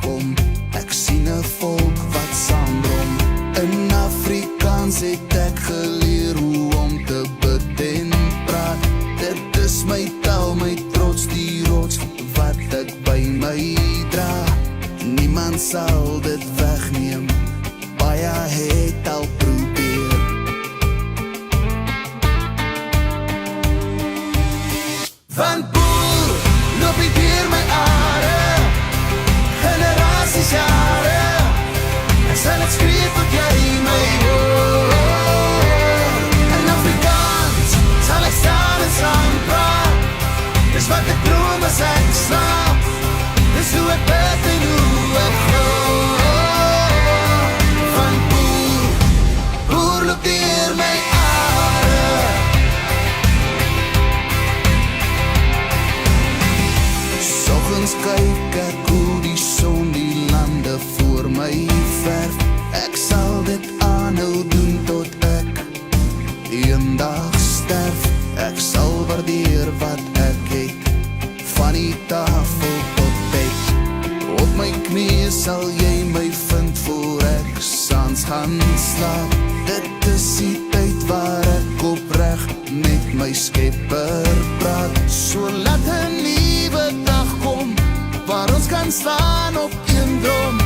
kom. Ek sien 'n volk wat saamdrom. In Afrikaans het ek geleer hoe om te bid en praat. Dit is my taal, my trots, die rots wat ek by my dra. Niemand sal dit wegneem, baie het al probeer. Van boer loop ek deur my are, generasies jare. Ek sal het skree tot jy my hoor. In Afrikaans sal ek staan en saam praat. Dis wat ek droom as ek slaap. Dis hoe ek bid en hoe ek glo. Van boer loop deur my are. Soggens kyk ek hoe die son die lande voor my verf. Ek sal dit aanhou doen tot ek eendag sterf. Ek sal waardeer wat ek het, van die tafel tot bed. Op my knie sal jy my vind voor ek saans gaan slaap. Dit is die tyd waar ek opreg met my Skepper praat. So laat 'n nuwe dag kom, waar ons kan staan op een droom.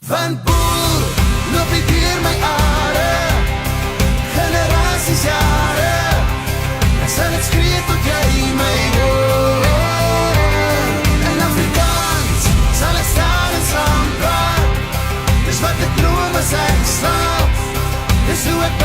Van boer loop ek deur my are, generasies jare. Ek sal het skree tot jy my hoor. In Afrikaans sal ek staan en saam praat. Dis wat ek droom as ek slaap. Dis hoe ek